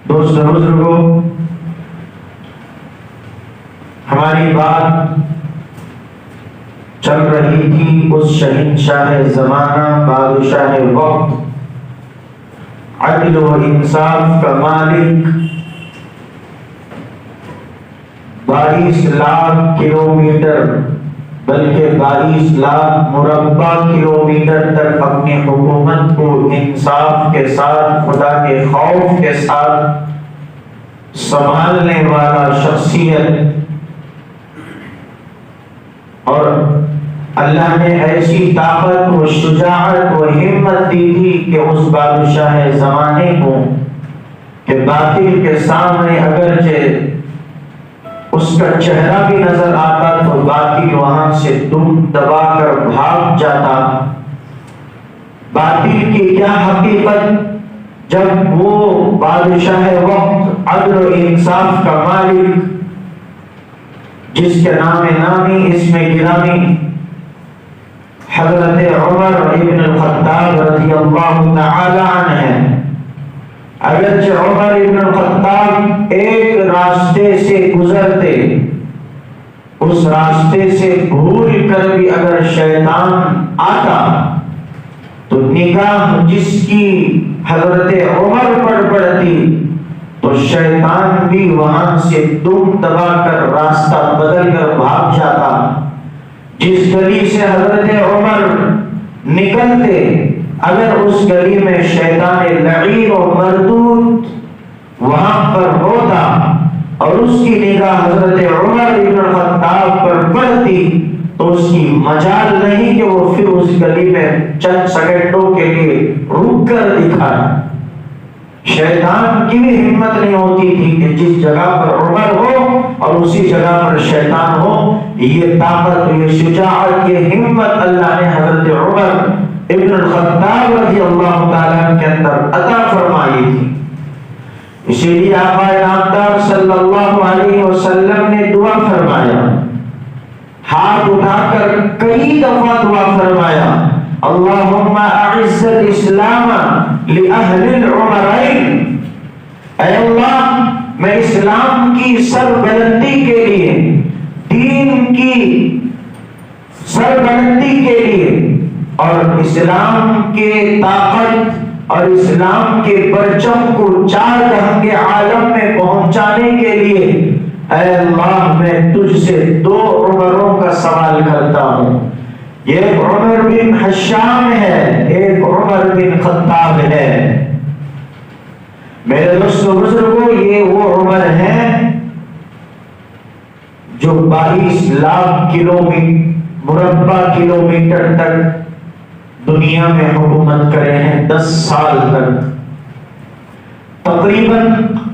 دوستو بزرگوں، ہماری بات چل رہی تھی اس شہنشاہ زمانہ، بادشاہ وقت، عدل و انصاف کا مالک، 22 لاکھ کلومیٹر بلکہ 22 لاکھ مربع کلومیٹر تک اپنی حکومت کو انصاف کے ساتھ، خدا کے خوف کے ساتھ سنبھالنے والا شخصیت، اور اللہ نے ایسی طاقت و شجاعت و ہمت دی تھی کہ اس بادشاہ زمانے کو کہ باطل کے سامنے اگرچہ اس کا چہرہ بھی نظر آتا تو باطل وہاں سے دم دبا کر بھاگ جاتا۔ باطل کی کیا حقیقت، جب وہ بادشاہ وقت، عدل و انصاف کا مالک، جس کے نام نامی اسم گرامی حضرت عمر ابن الخطاب رضی اللہ تعالی عنہ ہے، اگرچہ عمر ابن الخطاب ایک راستے سے گزرتے، اس راستے سے بھول کر بھی اگر شیطان آتا تو نگاہ جس کی حضرت عمر پر پڑتی تو شیطان بھی وہاں سے دم دبا کر راستہ بدل کر بھاگ جاتا۔ جس گلی سے حضرت عمر نکلتے، اگر اس گلی میں شیطان لعین و مردود وہاں پر ہوتا اور اس کی نگاہ حضرت عمر بن الخطاب پر پڑتی تو اس کی مجال نہیں کہ وہ پھر اس گلی میں چند سیکنڈوں کے لیے رک کر دکھائے۔ شیطان کی بھی ہمت نہیں ہوتی تھی کہ جس جگہ پر عمر ہو اور اسی جگہ پر شیطان ہو۔ یہ طاقت، یہ شجاعت، یہ ہمت اللہ نے حضرت عمر ابن الخطاب رضی اللہ تعالیٰ کے اندر عطا فرمائی تھی۔ اسی لیے آقا نامدار صلی اللہ علیہ وسلم نے دعا فرمایا، ہاتھ اٹھا کر کئی دفعہ دعا فرمایا، اللہم اعز الاسلام لأہل العمرین، اے اللہ میں اسلام کی سربلندی کے لیے، دین کی سربلندی کے لیے اور اسلام کے طاقت اور اسلام کے پرچم کو چار جہاں کے عالم میں پہنچانے کے لیے، اے اللہ میں تجھ سے 2 عمروں کا سوال کرتا ہوں، ایک عمر بن حشام ہے، ایک عمر بن خطاب ہے۔ میرے دوستو بزرگوں، یہ وہ عمر ہیں جو 22 لاکھ مربع کلومیٹر تک دنیا میں حکومت کرے ہیں، 10 سال تک، تقریباً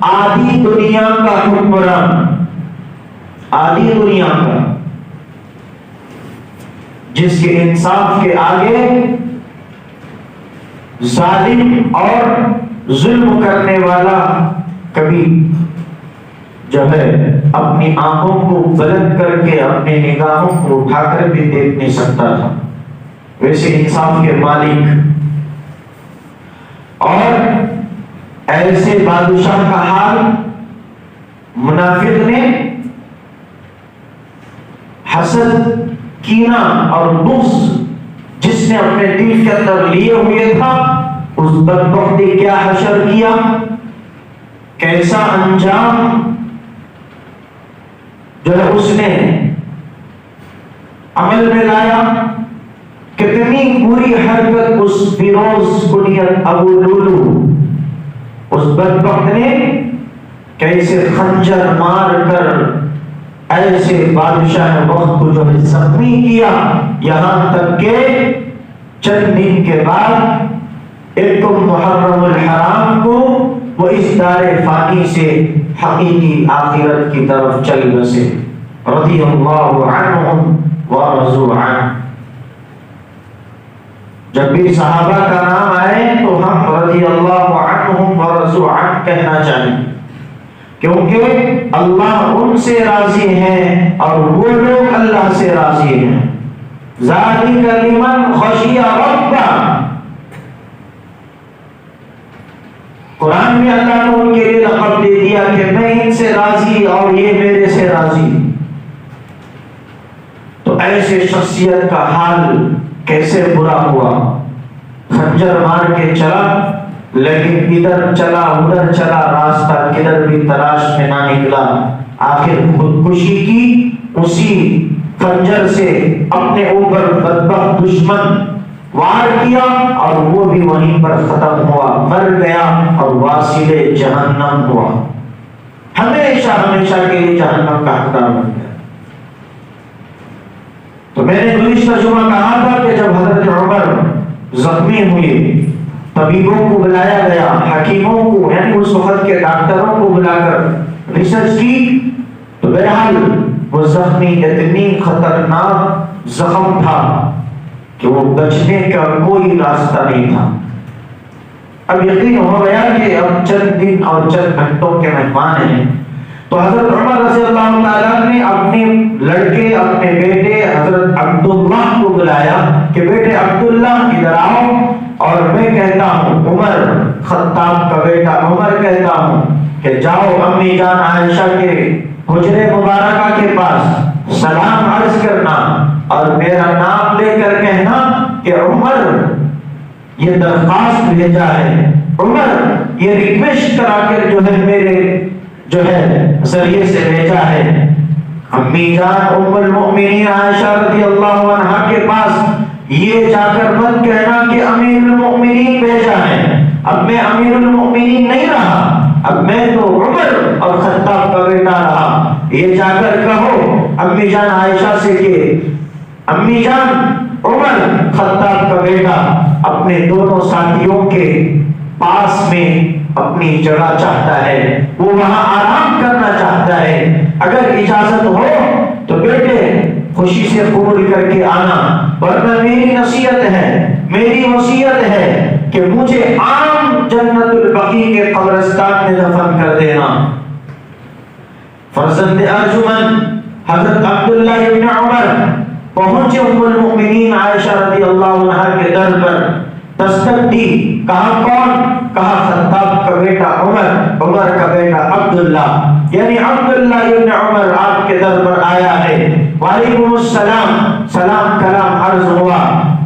آدھی دنیا کا حکمران، آدھی دنیا کا، جس کے انصاف کے آگے ظالم اور ظلم کرنے والا کبھی جو ہے اپنی آنکھوں کو بلند کر کے اپنے نگاہوں کو اٹھا کر بھی دیکھ نہیں سکتا تھا، ویسے انصاف کے مالک اور ایسے بادشاہ کا حال منافق نے حسد، کینہ اور بغض جس نے اپنے دل کے اندر لیے ہوئے تھا، اس بدبخت نے کیا حشر کیا، کیسا انجام جو ہے اس نے عمل میں لایا، کتنی بری حرکت اس فیروز کنیت ابو لولو، اس بدبخت نے کیسے خنجر مار کر ایسے بادشاہ وقت کو جو ہے زخمی کیا، یہاں تک کہ چند دن کے بعد 1 محرم الحرام کو وہ اس دار فانی سے حقیقی آخرت کی طرف چل بسے، رضی اللہ عنہم ورضوا عنہ۔ جب بھی صحابہ کا نام آئے تو ہم رضی اللہ عنہم ورضوا عنہ کہنا چاہیں، کیونکہ اللہ ان سے راضی ہیں اور وہ لوگ اللہ سے راضی ہیں۔ ذالک لمن خشی ربہ، قرآن میں اللہ نے ان کے لیے لقب دے دیا کہ میں ان سے راضی اور یہ میرے سے راضی. تو ایسے شخصیت کا حال کیسے برا ہوا. خنجر مار کے چلا لیکن ادھر چلا ادھر چلا راستہ کدھر بھی تلاش میں نہ نکلا. آخر خودکشی کی اسی خنجر سے اپنے اوپر بدبخت دشمن وار کیا اور وہ بھی وہیں پر ختم ہوا, مر گیا اور واصل جہنم ہوا, ہمیشہ ہمیشہ کے لیے جہنم کا حقدار بن گیا. تو میں نے گزشتہ جمعہ کہا تھا کہ جب حضرت عمر زخمی ہوئے, طبیبوں کو بلایا گیا, حکیموں کو یعنی اس وقت کے ڈاکٹروں کو بلا کر ریسرچ کی, تو بہرحال وہ زخمی اتنی خطرناک زخم تھا کہ وہ بچنے کا کوئی راستہ نہیں تھا. اب یقین ہو گیا کہ اب چند دن اور چند گھنٹوں کے مہمان ہیں. تو حضرت عمر رضی اللہ تعالیٰ نے اپنے لڑکے اپنے بیٹے حضرت عبداللہ کو بلایا کہ بیٹے عبداللہ ادھر آؤ, اور میں کہتا ہوں عمر خطاب کا بیٹا عمر کہتا ہوں کہ جاؤ امی جان عائشہ کے حجرے مبارکہ کے پاس سلام عرض کرنا اور میرا نام لے کر کہنا کہ عمر یہ درخواست بھیجا ہے, عمر یہ ریکویسٹ کرا کر جو ہے میرے جو ہے ذریعے سے بھیجا ہے. امی جان ام المؤمنین عائشہ رضی اللہ عنہا کے پاس یہ جا کر مت کہنا کہ امیر المؤمنین بھیجا ہے, اب میں امیر المؤمنین نہیں رہا, اب میں تو عمر اور خطاب کا بیٹا رہا. یہ جا کر کہو امی جان عائشہ سے کہ امی جان عمر خطاب کا بیٹا اپنے دونوں ساتھیوں کے پاس میں اپنی جگہ چاہتا ہے, وہ وہاں آرام کرنا چاہتا ہے. اگر اجازت ہو تو بیٹے خوشی سے قبول کر کے آنا, ورنہ میری نصیحت ہے, میری وصیت ہے کہ مجھے عام جنت البقیع کے قبرستان میں دفن کر دینا. فرزند ارجمن حضرت عبداللہ ابن عمر پہنچے ام المؤمنین عائشہ رضی اللہ عنہا کے در پر, دستک دی, کہا کون؟ کہا خطاب کا بیٹا عمر, عمر کا بیٹا عبداللہ, یعنی عبداللہ ابن عمر آپ کے در پر آیا ہے. وعلیکم السلام, سلام کلام عرض ہوا.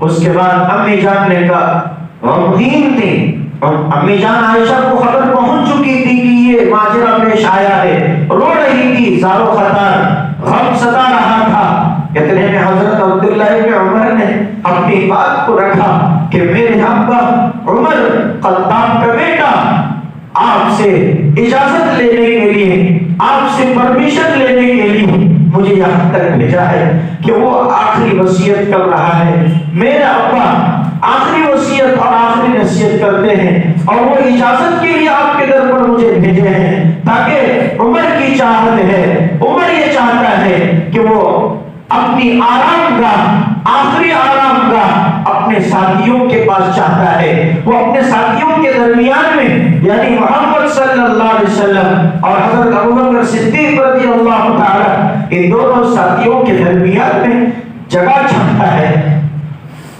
اس کے بعد امی جان نے کہا, غمگین تھی امی جان عائشہ کو خبر پہنچ چکی تھی کہ یہ ماجرا پیش آیا ہے, رو رہی تھی, زارو خطار غم ستا رہا تھا. اتنے میں حضرت عبداللہ ابن عمر نے اپنی بات کو رکھا کہ میرے ابا عمر خطاب کا بیٹا آپ سے اجازت لینے کے لیے, آپ سے پرمیشن لینے کے لیے مجھے یہاں تک بھیجا ہے کہ وہ آخری وصیت کر رہا ہے. میرا ابا آخری وصیت اور آخری نصیحت کرتے ہیں اور وہ اجازت کے لیے آپ کے در پر مجھے بھیجے ہیں, تاکہ عمر کی چاہت ہے, عمر یہ چاہتا ہے کہ وہ اپنی آرام گاہ, آخری آرام گاہ اپنے ساتھیوں کے پاس چاہتا ہے. وہ اپنے ساتھیوں کے درمیان میں یعنی محمد صلی اللہ علیہ وسلم اور حضرت ابوبکر صدیق رضی اللہ تعالی ان دونوں ساتھیوں کے درمیان میں جگہ چاہتا ہے.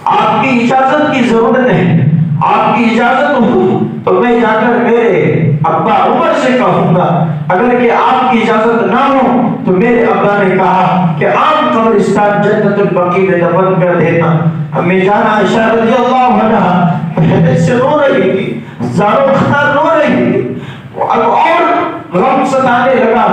آپ کی اجازت کی ضرورت ہے, آپ کی اجازت ہو تو میں جا کر میرے ابا عمر سے کہوں گا, اگر کہ آپ کی اجازت نہ ہو تو میرے ابا نے کہا کہ عام قبرستان جنت البقیع میں دفن کر دینا. امی جان عائشہ رضی اللہ عنہا سے رو رہی تھی, زارو خطار رو رہی تھی. اب اور غم ستانے لگا,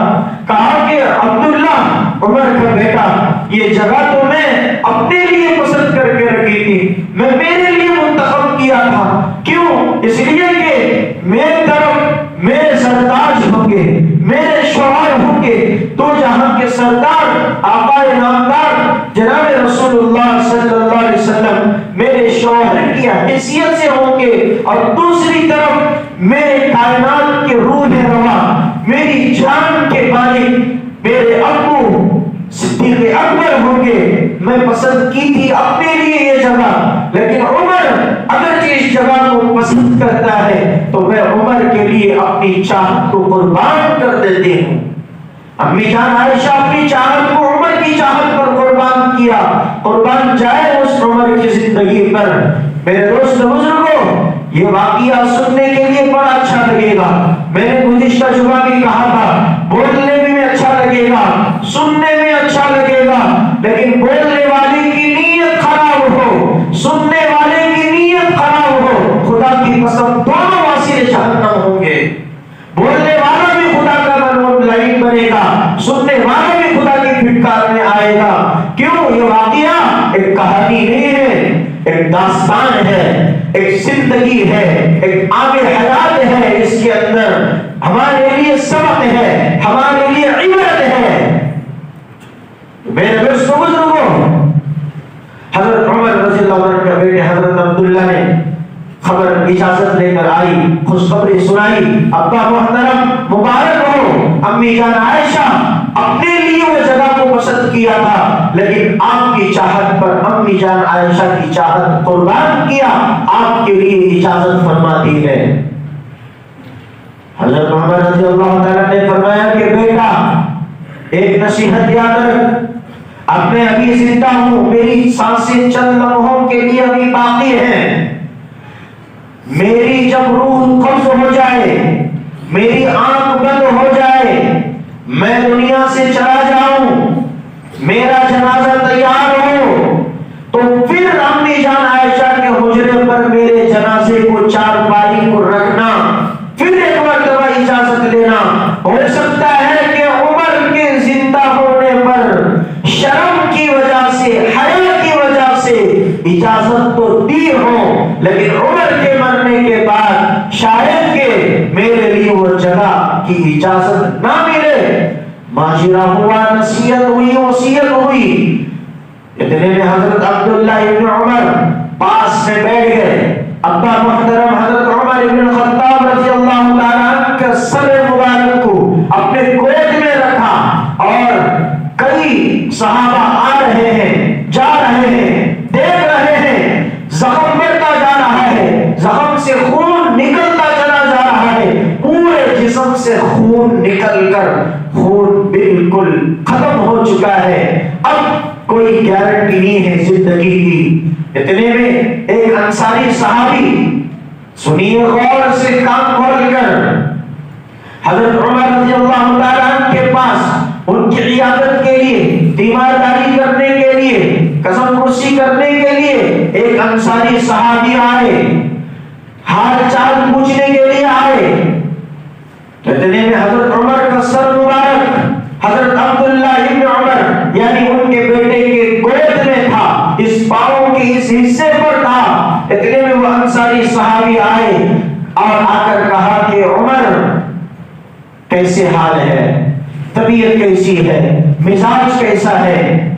کہا کہ عبداللہ عمر کا بیٹا یہ جگہ تو میں اپنے لیے پسند کر کے رکھی تھی, میں میرے لیے منتخب کیا تھا. کیوں؟ اس لیے کہ میرے طرف میرے سردار ہوں گے, میرے شوہر ہوں گے, تو جہاں کے سردار آقا نامدار جناب رسول اللہ صلی اللہ علیہ وسلم میرے شوہر کی حیثیت سے ہوں گے, اور دوسری طرف میرے کائنات کے روح رواں, میری جان کے مالک میرے ابو صدیق اکبر ہوں گے. میں پسند کی تھی اپنے لیے یہ جگہ, لیکن عمر اگر اس جگہ کو پسند کرتا ہے تو میں عمر کے لیے اپنی چاہت کو قربان کر دیتی ہوں. امی جان عائشہ اپنی چاہت کو عمر کی چاہت پر قربان کیا, قربان جائے اس عمر کی زندگی پر. میرے دوست بزرگوں, یہ واقعہ سننے کے لیے بڑا اچھا لگے لگے گا. میں نے گزشتہ جمعہ بھی کہا تھا بولنے میں اچھا لگے گا, سننے میں اچھا لگے گا, لیکن بولنے والے کی نیت خراب ہو, سننے والے کی نیت خراب ہو, خدا کی قسم دونوں واسطے جہنم ہوں گے. بولنے والا بھی خدا کا لعین بنے گا, سننے والا بھی خدا کی پھٹکار میں آئے گا. کیوں؟ یہ واقعہ ایک کہانی نہیں ہے, ایک داستان ہے, ایک زندگی ہے, ایک آب حیات ہے. اس کے اندر ہمارے لیے سبق ہے, ہمارے لیے عبرت ہے. میرے دوستو بزرگوں, حضرت عمر رضی اللہ عنہ کے بیٹے حضرت عبداللہ نے خبر اجازت لے کر آئی, خوشخبری سنائی. ابا محترم مبارک ہو, امی جان عائشہ اپنے لیے وہ جگہ کو پسند کیا تھا, لیکن آپ کی چاہت پر امی جان عائشہ کی چاہت قربان کیا, آپ کے لیے اجازت فرما دی ہے. حضرت عمر رضی اللہ تعالیٰ نے فرمایا کہ بیٹا ایک نصیحت یاد رکھ, اب میں ابھی زندہ ہوں, میری سانسیں چند لمحوں کے لیے ابھی باقی ہیں. میری جب روح قبض ہو جائے, میری آنکھ بند ہو جائے, میں دنیا سے چلا جاؤں, میرا جنازہ تیار ہو, تو پھر امی جان عائشہ کے حجرے پر میرے جنازے کو چارپائی کو رکھنا, پھر ایک مرتبہ اجازت لینا. ہو سکتا ہے کہ عمر کے زندہ ہونے پر شرم کی وجہ سے, حیا کی وجہ سے اجازت تو دی ہو, لیکن عمر کے مرنے کے بعد شاید کہ میرے لیے وہ جگہ کی اجازت نہ ملے. معاشرہ ہوا, نصیحت ہوئی, وصیت ہوئی. اتنے میں حضرت عبداللہ ابن عمر پاس میں بیٹھ گئے. ابا محترم حضرت عمر ابن الخطاب رضی اللہ تعالیٰ عنہ کے سر مبارک کو اپنے گود میں رکھا, اور کئی صحابہ آ رہے ہیں, جا رہے ہیں, دیکھ رہے ہیں. زخم بڑھتا جا رہا ہے, زخم سے خون نکلتا چلا جا رہا ہے, پورے جسم سے خون نکل کر خون بالکل ختم ہو چکا ہے. اب کوئی گارنٹی نہیں ہے زندگی کی. اتنے میں ایک انصاری صحابی, سنیے غور سے, کان کھول کر, حضرت عمر رضی اللہ تعالیٰ عنہ کے پاس ان کی عیادت کے لیے, تیمارداری کرنے کے لیے, قسم پرسی کرنے کے لیے ایک انصاری صحابی آئے, حال چال پوچھنے کے لیے آئے. اتنے میں حضرت عمر کا سر مبارک حضرت عبداللہ ابن عمر یعنی ان کے بیٹے کے گود میں تھا, اس پاؤں کے اس حصے پر تھا. اتنے میں وہ انصاری صحابی آئے اور آ کر کہا کہ عمر کیسے حال ہے, طبیعت کیسی ہے, مزاج کیسا ہے.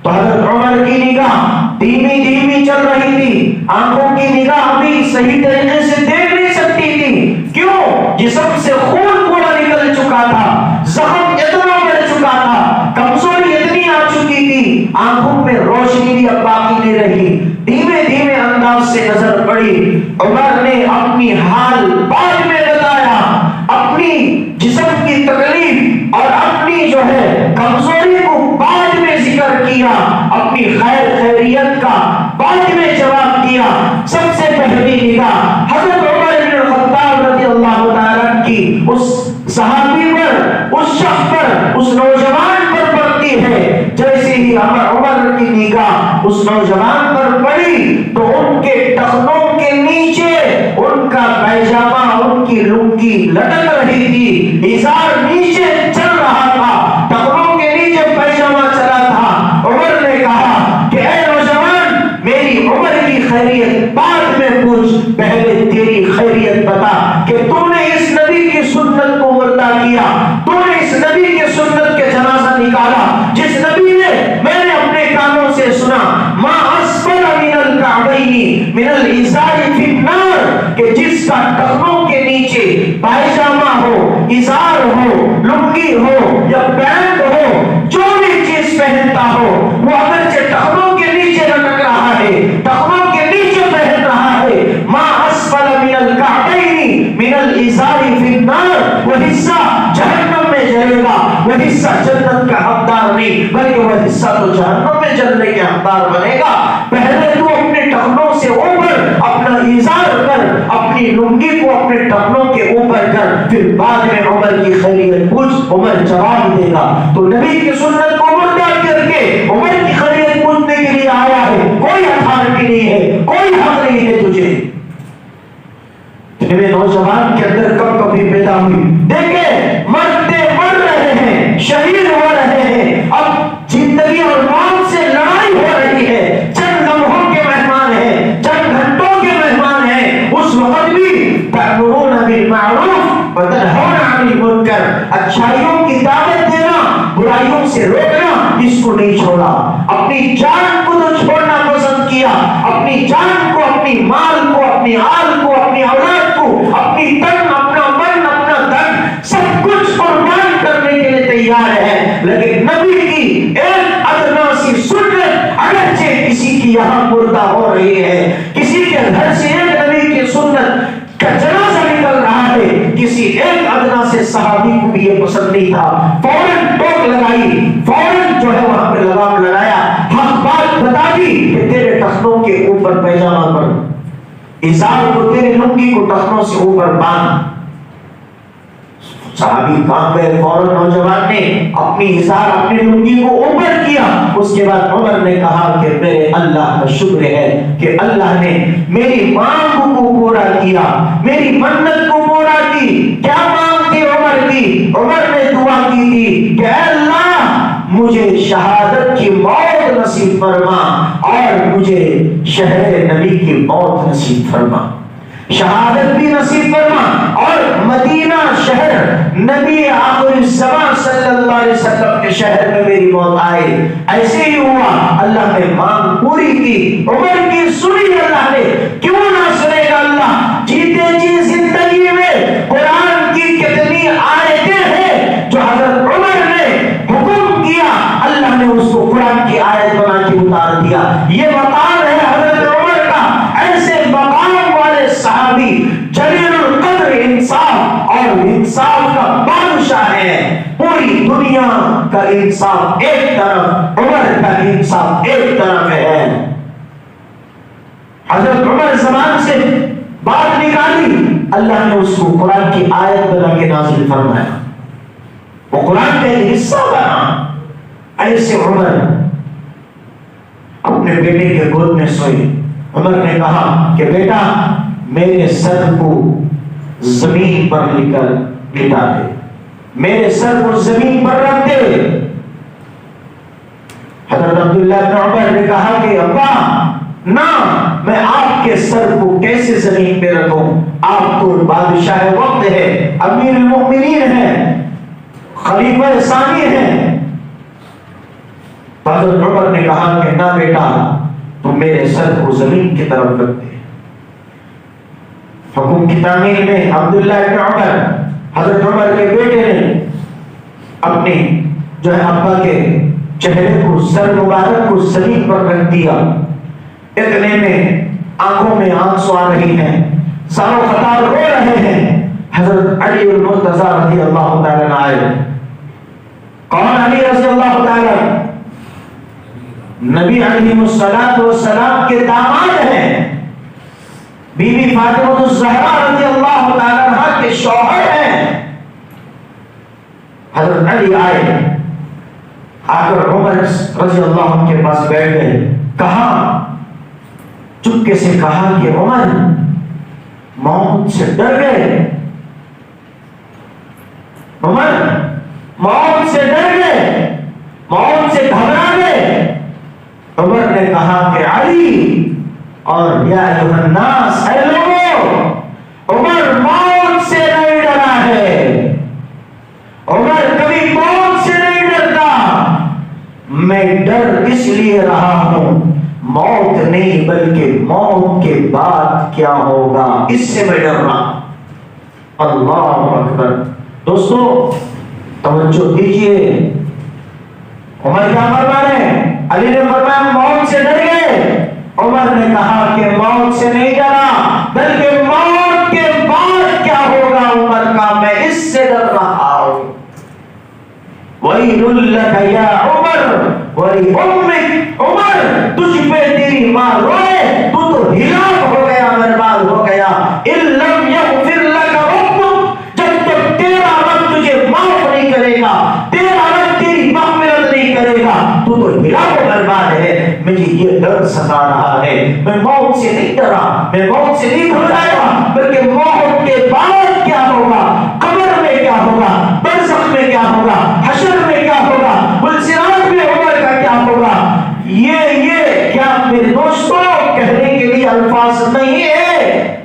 تو حضرت عمر کی نگاہ دھیمی دھیمی چل رہی تھی, آنکھوں کی نگاہ بھی صحیح طریقے سے دیکھ نہیں سکتی تھی. کیوں؟ جسم سے خون پورا نکل چکا تھا, زخم اتنا بڑھ چکا تھا, کمزوری اتنی آ چکی تھی, آنکھوں میں روشنی بھی اب باقی نہیں رہی. دھیمے دھیمے انداز سے نظر پڑی. عمر نے اپنی حال بعد میں بتایا, اپنی جسم کی تکلیف اور اپنی جو ہے کمزوری کو بعد میں ذکر کیا, اپنی خیر خیریت کا بعد میں جواب دیا. سب سے پہلی نگاہ حضرت عمر بن الخطاب رضی اللہ تعالیٰ کی اس صحابی پر, اس شخص پر, اس نوجوان پر پڑتی ہے. جیسے ہی عمر کی نگاہ اس نوجوان پر پڑی تو ان کے ٹخنوں کے نیچے ان کا پیجامہ, ان کی لنگی لٹک رہی تھی, ازار نیچے چل رہا تھا, ٹخنوں کے نیچے پیجامہ چلا تھا. عمر نے کہا کہ اے نوجوان, میری عمر کی خیریت بعد میں پوچھ, پہلے تیری خیریت بتا کہ تو نے اس نبی کی سنت کو مردہ کیا, تو نے اس نبی کے سنت کے جنازہ نکالا, جس نبی نے میں نے اپنے کانوں سے سنا ما اسفل من الکعبین من الازار فی النار, کہ جس کا ٹخنوں کے نیچے پائجامہ ہو, ازار ہو, لنگی ہو یا پینٹ ہو, جو بھی چیز پہنتا ہو, وہ اگرچہ ٹخنوں کے نیچے لٹک رہا ہے, ٹخنوں کے نیچے پہن رہا ہے, ما اسفل من الکعبین من الازار فی النار, وہ حصہ جہنم میں جلے گا, وہ حصہ جنت کا حقدار نہیں بلکہ وہ حصہ تو جہنم میں جلنے کے حقدار بنے گا. پہلے تو اپنے ٹخنوں سے اوپر اپنا ازار کر, اپنی اپنی لنگی کو اپنے ٹخنوں کے اوپر کر، پھر بعد میں عمر کی خیریت پوچھ، عمر جواب دے گا۔ تو نبی کی سنت کو مردہ کر کے عمر کی خیریت پوچھنے کے لیے آیا ہے، کوئی اتھارٹی نہیں ہے، کوئی حق نہیں ہے تجھے۔ میرے نوجوان کے اندر کب کبھی پیدا ہوئی، دیکھیں مرتے مر رہے ہیں، شہید ہو رہے ہیں، اب زندگی اور موت سے لڑائی ہو رہی ہے، چند لمحوں کے مہمان ہیں، چند گھنٹوں کے مہمان ہیں، اس وقت بھی تأمرون بالمعروف وتنہون عن المنکر، اچھائیوں کی دعوت دینا، برائیوں سے روکنا، اس کو نہیں چھوڑا۔ اپنی جان کو تو چھوڑنا پسند کیا، اپنی جان کو، اپنی مال کو، اپنی آل کو، اپنی اولاد کو، اپنی تن، اپنا من، اپنا دھن، سب کچھ قربان کرنے کے لیے تیار ہے۔ لیکن نبی کی ایک ادنا سی سنت، اگرچہ کسی کی یہاں مردہ ہو رہی ہے، کسی کے گھر سے ایک نبی کی سنت کا جنازہ نکل رہا ہے، کسی ایک ادنا سے صحابی کو بھی یہ پسند نہیں تھا، فوراً ٹوک لگائی، فوراً جو ہے وہاں پہ لگام لگایا، حق بات بتا دی کہ تیرے ٹخنوں کے اوپر پیجامہ پر، ازار کو، تیرے لنگی کو ٹخنوں سے اوپر باندھ۔ صحابی کام گئے، فوراً نوجوان نے اپنی ازار، اپنی لنگی کو اوپر کیا۔ اس کے بعد عمر نے کہا کہ میرے اللہ کا شکر ہے کہ اللہ نے میری مانگ کو پورا کیا، میری منت کو پورا کی۔ کیا مانگ تھی عمر کی؟ عمر نے دعا کی تھی کہ اے اللہ مجھے شہادت کی موت نصیب فرما اور مجھے شہر نبی کی موت نصیب فرما، شہادت بھی نصیب فرما، اور مدینہ شہر نبی آخر الزمان صلی اللہ علیہ وسلم کے شہر میں میری موت آئے۔ ایسے ہی ہوا، اللہ نے مانگ پوری کی، عمر کی سنی اللہ نے، کیوں نہ سنے گا اللہ؟ جیتے جی زندگی میں قرآن کی کتنی آیتیں ہیں جو حضرت عمر نے حکم کیا، اللہ نے اس کو قرآن کی آیت بنا کے اتار دیا۔ یہ مقام ہے حضرت عمر کا، ایسے مقام والے صحابی، جلیل القدر انصاف اور انصاف کا بادشاہ ہے۔ پوری دنیا کا انصاف ایک طرف، عمر کا انصاف ایک طرف ہے۔ حضرت عمر زبان سے بات نکالی، اللہ نے اس کو قرآن کی آیت بنا کے نازل فرمایا، وہ قرآن کا ایک حصہ بنا۔ ایسے عمر اپنے بیٹے کے گود میں سوئے۔ عمر نے کہا کہ بیٹا میرے سر کو زمین پر لٹا دے، میرے سر کو زمین پر رکھ دے۔ حضرت عبداللہ بن عمر نے کہا کہ ابا نہ، میں آپ کے سر کو کیسے زمین پہ رکھوں؟ آپ تو بادشاہ وقت ہے، امیر المؤمنین ہیں، خلیفہ ثانی ہیں۔ حضرت عمر نے کہا کہ نہ بیٹا، تو میرے سر کو زمین کی طرف رکھ دے۔ حکم کی تعمیل میں عبداللہ بن عمر، حضرت عمر کے بیٹے نے اپنی جو ہے ابا کے چہرے کو، سر مبارک کو زمین پر رکھ دیا۔ اتنے میں آنکھوں میں آنسو آ رہی ہیں، ساروں قطار رو رہے ہیں۔ حضرت علی المرتضی رضی اللہ تعالیٰ عنہ آئے۔ کون علی رضی اللہ تعالیٰ؟ نبی علیہ السلام کے داماد ہیں، بی بی فاطمہ الزہرا رضی اللہ تعالیٰ عنہ کے شوہر ہیں۔ حضرت علی آئے، آ کر عمر رضی اللہ عنہ کے پاس بیٹھ گئے۔ کہا، چپکے سے کہا کہ عمر موت سے ڈر گئے، عمر موت سے ڈر گئے، موت سے گھبرا گئے۔ عمر نے کہا کہ علی اور یا ایھا الناس، اے لوگوں، عمر موت سے نہیں ڈرا ہے، عمر کبھی موت سے نہیں ڈرتا۔ میں ڈر اس لیے رہا ہوں، موت نہیں بلکہ موت کے بعد کیا ہوگا، اس سے میں ڈر رہا۔ اللہ اکبر۔ دوستو توجہ دیجئے، عمر کیا فرما رہے ہیں؟ علی نے فرمایا موت سے ڈر گئے، عمر نے کہا کہ موت سے نہیں ڈرا بلکہ موت کے بعد کیا ہوگا عمر کا، میں اس سے ڈر رہا ہوں۔ وَيْلٌ لَكَ يَا عُمَرُ وَلِأُمِّكَ، عمر تجھ پہ تیری ماں روئے، تو ہلاک ہو گیا، برباد ہو گیا۔ إِن لَمْ کرے گا، تیرا رب تیری مغفرت نہیں کرے گا، تو ہلاک و برباد ہے۔ مجھے یہ ڈر ستا رہا ہے، میں موت سے نہیں ڈرا، میں موت سے نہیں گھبرایا، بلکہ موت کے بعد کیا ہوگا، قبر میں کیا ہوگا، برزخ میں کیا ہوگا، حشر میں کیا ہوگا، پلسرات میں عمر کا کیا ہوگا، یہ کیا میرے دوستوں کہنے کے لیے الفاظ نہیں ہے۔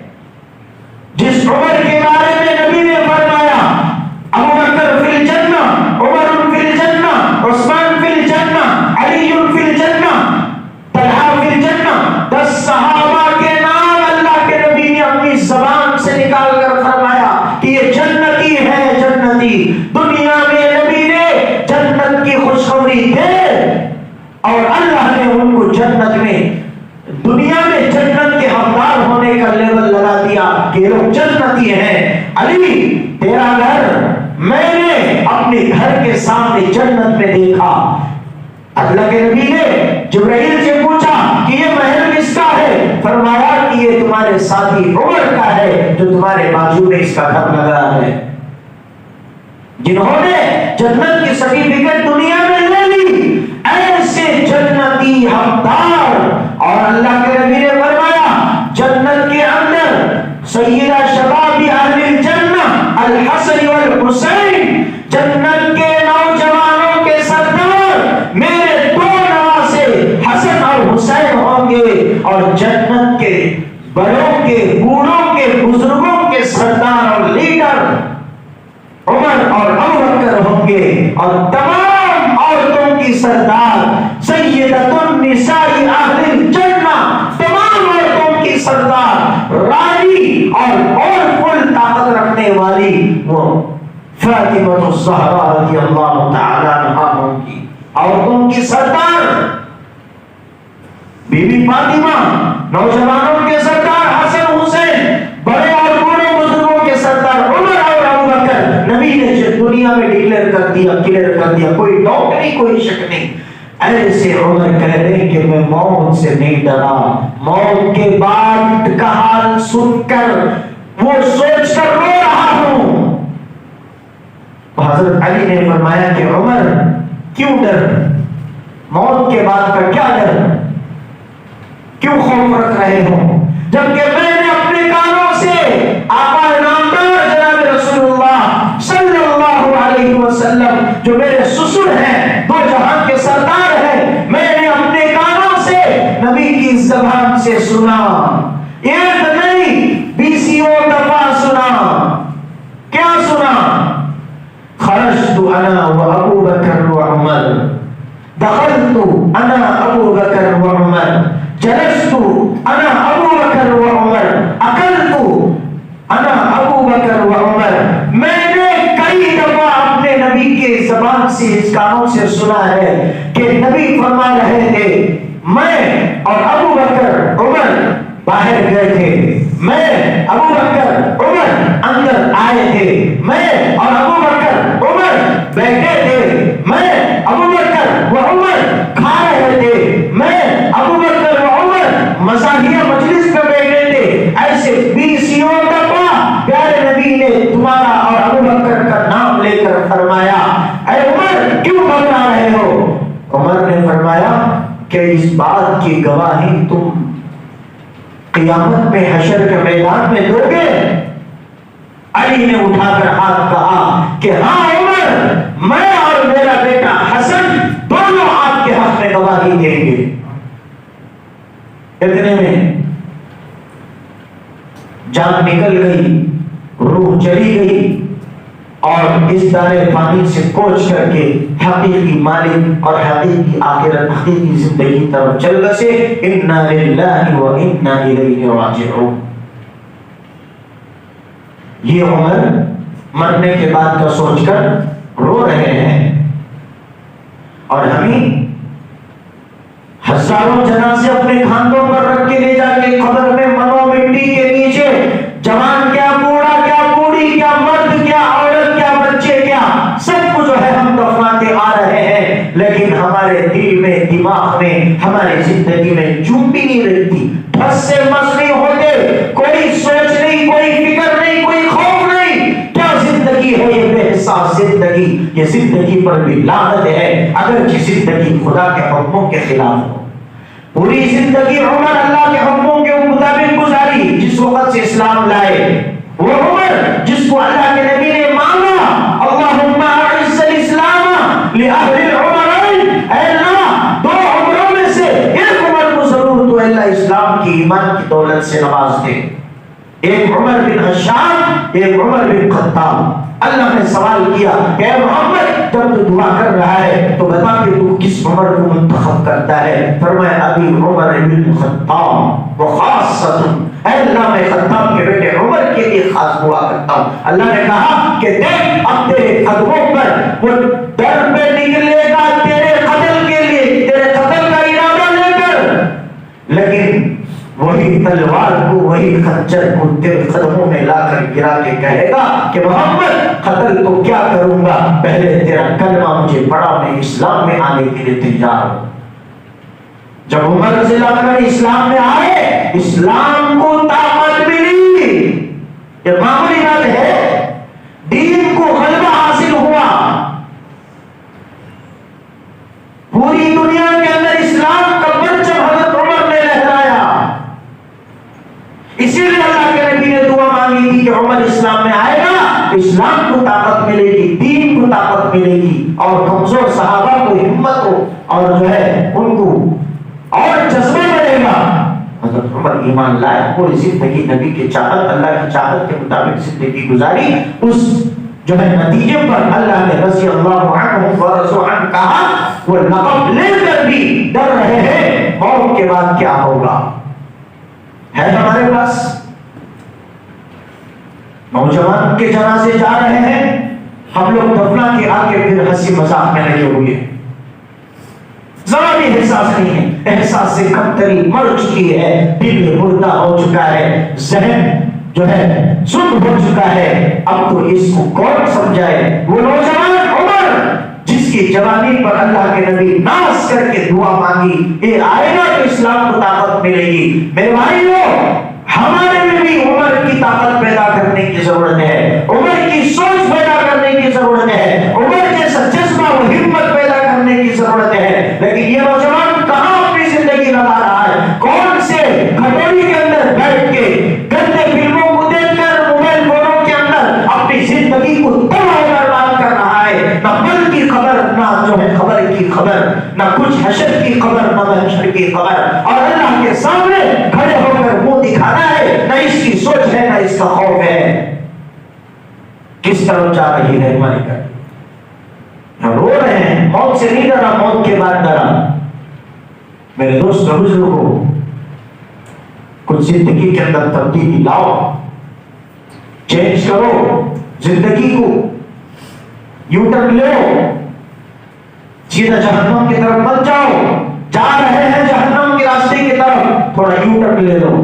جس عمر کے بارے میں نبی نے فرمایا ابو بکر فی الجنہ، عمر فی الجنہ، عثمان فی الجنہ، علی فی الجنہ، طلحہ فی الجنہ، 10 صحابہ کے نام اللہ کے نبی نے اپنی زبان سے نکال کر فرمایا کہ یہ جنتی ہے، جنتی۔ دنیا میں نبی نے جنت کی خوشخبری دے اور اللہ نے ان کو جنت میں، دنیا میں جنت کے حقدار ہونے کا لیبل لگا دیا کہ یہ لوگ جنتی ہیں۔ علی تیرا گھر میں نے اپنے گھر کے سامنے جنت میں دیکھا۔ اللہ کے نبی نے جبرائیل سے پوچھا کہ یہ محل کس کا ہے؟ فرمایا کہ یہ تمہارے ساتھی عمر کا ہے جو تمہارے بازو میں اس کا گھر لگا ہے۔ جنہوں نے جنت کی سرٹیفکیٹ دنیا میں لے لی، ایسے جنتی حقدار۔ اور اللہ کے نبی نے فرمایا جنت کے اندر سیدہ شباب اہل الجنہ الحسن والحسین، جنت کے نوجوانوں کے سردار میرے 2 نواسے حسن اور حسین ہوں گے، اور جنت کے بڑوں کے، بوڑھوں کے، بزرگوں کے سردار اور لیڈر عمر اور ابو بکر ہوں گے، اور تمام عورتوں کی سردار سیدۃ النساء اہل الجنہ، تمام عورتوں کی سردار رانی اور فل طاقت رکھنے والی وہ فاطمہ الزہرا رضی اللہ تعالی عنہا ہوں گی۔ عورتوں کی سردار بی بی فاطمہ، نوجوانوں کے سردار حسن حسین، بڑے اور بوڑھے بزرگوں کے سردار عمر اور ابو بکر۔ نبی نے دنیا میں ڈکلیئر کر دیا، کلیئر کر دیا، کوئی ڈاؤٹ نہیں، کوئی شک نہیں۔ ایسے عمر کہہ رہے کہ میں موت سے نہیں ڈرا، موت کے بعد کا حال سن کر وہ سوچ کر رو رہا ہوں۔ حضرت علی نے فرمایا کہ عمر کیوں ڈر، موت کے بعد کا کیا ڈر، کیوں خوف رکھ رہے ہو، جبکہ میں نے اپنے کانوں سے آقا نامدار جناب رسول اللہ صلی اللہ علیہ وسلم جو میرے سسر ہیں، 2 جہان کے سردار ہیں، میں نے اپنے کانوں سے نبی کی زبان سے سنا، ایک نہیں 20 دفعہ سنا۔ کیا سنا؟ خرجت انا وابو بکر وعمر، دخلت انا ابو بکر وعمر، جلست انا ابو بکر وعمر، اکلت انا ابو بکر وعمر۔ میں نے کئی دفعہ اپنے نبی کے زبان سے، اس کانوں سے سنا ہے کہ نبی فرما رہے تھے میں اور ابو بکر عمر باہر گئے تھے، میں ابو بکر عمر اندر آئے تھے، میں اور ابو بکر عمر بیٹھے تھے، میں ابو بکر و عمر کھا رہے تھے، میں ابو بکر و عمر مزاحیہ مجلس میں بیٹھے تھے۔ ایسے 20 دفعہ پیارے نبی نے تمہارا اور ابو بکر کا نام لے کر فرمایا اے عمر کیوں گھبرا رہے ہو؟ عمر نے فرمایا کہ اس بات کی گواہی تم قیامت میں حشر کے میدان میں دو گے؟ علی نے اٹھا کر ہاتھ کہا کہ ہاں عمر، میں اور میرا بیٹا حسن دونوں آپ کے حق میں گواہی دیں گے۔ اتنے میں جان نکل گئی، روح چلی گئی، اور اس دار فانی سے کوچ کر کے حقیقی مالک اور حقیقی آخرت، حقیقی زندگی طرف چل بسے۔ انا للہ و انا الیہ راجعون۔ یہ عمر مرنے کے بعد کا سوچ کر رو رہے ہیں، اور ہمیں ہزاروں جنازے اپنے کاندھوں پر رکھ کے لے جا کے قبر میں منو مٹی کے نیچے، جوان کیا، بوڑھا کیا، بوڑھی کیا، مرد کیا، عورت کیا، بچے کیا، سب کو جو ہے ہم دفناتے آ رہے ہیں، لیکن ہمارے دل میں، دماغ میں، ہماری زندگی میں چوب بھی نہیں رہتی، بس سے مس نہیں ہوتے، کوئی سوچ نہیں، کوئی فکر نہیں، کوئی خوف نہیں۔ کیا زندگی ہے یہ بے حساب ساتھ زندگی، یہ زندگی پر بھی لعنت ہے اگرچہ زندگی خدا کے حکموں کے خلاف ہو۔ پوری زندگی عمر اللہ کے حکموں کے مطابق گزاری، جس وقت سے اسلام لائے وہ عمر جس کو اللہ کے نبی نے مانگا، اللہم اعز الاسلام لأہل العمرین، اے اللہ دو عمروں میں سے ایک عمر کو ضرور تو اللہ اسلام کی ایمان کی دولت سے نواز دے، ایک عمر بن خشاب، ایک عمر بن خطاب۔ اللہ نے سوال کیا کہ اے محمد جب تو دعا کر رہا ہے تو بتا کہ تو کس عمر کو منتخب کرتا ہے؟ فرمایا ابھی عمر بن خطاب وخاصۃ، اے اللہ میں خطاب کے بیٹے عمر کے لیے خاص دعا کرتا ہوں۔ اللہ نے کہا کہ دیکھ اب تیرے قدموں پر وہ در پہ نکلے گا تیرے قتل کے لیے، تیرے قتل کا ارادہ لے کر، لیکن وہی تلوار کو، وہی خنجر کو تیرے قدموں میں لا کر گرا کے کہے گا کہ محمد قتل تو کیا کروں گا، پہلے تیرا کلمہ مجھے پڑھا، میں اسلام میں آنے کے لیے تیار ہوں۔ جب عمر رضی اللہ عنہ اسلام میں آئے، اسلام کو طاقت ملی، یہ معمولی بات ہے، دین کو غلبہ حاصل ہوا، پوری دنیا کے اندر اسلام کا پرچم حضرت عمر نے لہرایا۔ اسی لیے اللہ کے نبی نے دعا مانگی تھی کہ عمر اسلام میں آئے گا، اسلام کو طاقت ملے گی، دین کو طاقت ملے گی، اور کمزور صحابہ کو ہمت ہو اور جو ہے ان کو اور جذبہ ملے گا۔ حضرت عمر ایمان لائے، پوری زندگی نبی کی چاہت، اللہ کی چاہت کے مطابق زندگی گزاری، اس جو ہے نتیجے پر اللہ نے رضی اللہ عنہ ورضوا عنہ کہا، وہ لقب لے کر بھی ڈر رہے ہیں موت کے بعد کیا ہوگا۔ ہے ہمارے پاس نوجوان کے جنازے جا رہے ہیں، ہم لوگ دفنا کے آگے پھر ہنسی مذاق میں لگے ہوئے ہیں، ذرا بھی احساس نہیں ہے، احساس سے کمتری مر چکی ہے، دل مردہ ہو چکا ہے، ذہن جو ہے سن ہو چکا ہے، اب تو اس کو کون سمجھائے۔ وہ نوجوان عمر جس کی جوانی پر اللہ کے نبی ناز کر کے دعا مانگی، یہ آئے گا تو اسلام کو طاقت ملے گی۔ میرے بھائیو، ہمارے میں بھی عمر کی طاقت پیدا کرنے کی ضرورت ہے، عمر کی سوچ پیدا کرنے کی ضرورت ہے، عمر جیسا جذبہ و ہمت پیدا کرنے کی ضرورت ہے۔ لیکن یہ نوجوان کہاں اپنی زندگی لگا رہا ہے؟ کون سے کھٹولی کے اندر بیٹھ کے گندے فلموں کو دیکھ کر موبائل فونوں کے اندر اپنی زندگی کو تباہ برباد کر رہا ہے۔ نہ پل کی خبر، نہ جو ہے خبر کی خبر، نہ کچھ حشر کی خبر، نہ محشر کی خبر، اور اللہ کے سامنے کھڑے ہو کر منہ دکھانا ہے، نہ اس کی سوچ ہے نہ اس کا خوف ہے۔ کس طرف جا رہی ہے ہماری گاڑی؟ ہم رو رہے ہیں، موت سے نہیں ڈرا، موت کے بعد ڈرا۔ میرے دوست بزرگوں، کچھ زندگی کے اندر تبدیلی لاؤ، چینج کرو زندگی کو، یو ٹرن لو، سیدھا جہنم کی طرف مت جاؤ، جا رہے ہیں جہنم کے راستے کی طرف، تھوڑا یو ٹرن لے لو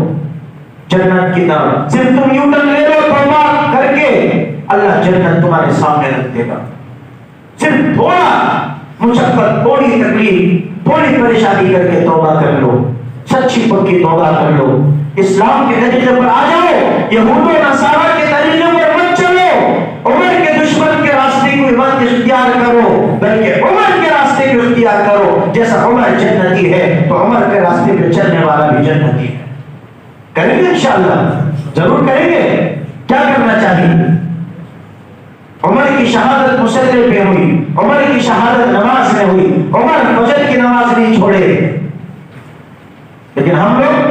جنت کی طرف۔ صرف تم یو ٹرن لے لو توبہ کر کے، اللہ جنت تمہارے سامنے رکھ دے گا۔ صرف تھوڑا مشقت، تھوڑی تکلیف، تھوڑی پریشانی کر کے توبہ کر لو، سچی پکی توبہ کر لو، اسلام کے طریقے پر آ جاؤ، یہود و نصارہ کے طریقے پر مت چلو، عمر کے دشمن کے راستے کو مت اختیار کرو، بلکہ عمر کے راستے کو اختیار کرو۔ جیسا عمر جنتی ہے تو عمر کے راستے پہ چلنے والا بھی جنتی ہے۔ کریں گے انشاءاللہ، ضرور کریں گے۔ کیا کرنا چاہیے؟ عمر کی شہادت مصلی پہ ہوئی، عمر کی شہادت نماز میں ہوئی، عمر فجر کی نماز نہیں چھوڑے، لیکن ہم لوگ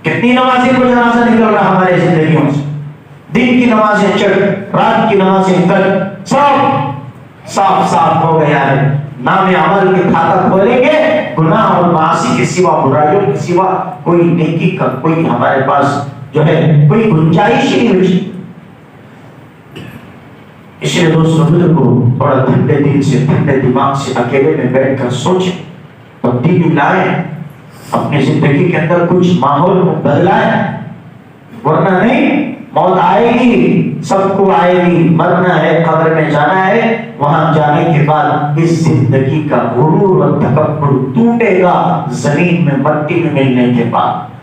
کتنی نمازیں کو جنازہ نکل رہا ہمارے زندگیوں سے، دن کی نمازیں چٹ، رات کی نمازیں کٹ، سب صاف صاف ہو گیا ہے۔ نام عمل کے کھاتا کھولیں گے، گناہ اور معاصی کے سوا، برائیوں کے سوا کوئی نیکی کا کوئی ہمارے پاس جو ہے کوئی گنجائش ہی نہیں بچی۔ اس لیے دوستوں بزرگوں، تھوڑا ٹھنڈے دل سے، ٹھنڈے دماغ سے اکیلے میں بیٹھ کر سوچیں، تبدیلی لائیں، اپنی زندگی کے اندر کچھ ماحول کو بدلائیں، ورنہ نہیں موت آئے گی، سب کو آئے گی، مرنا ہے، قبر میں جانا ہے، وہاں جانے کے بعد اس زندگی کا غرور اور تکبر ٹوٹے گا زمین میں مٹی میں ملنے کے بعد۔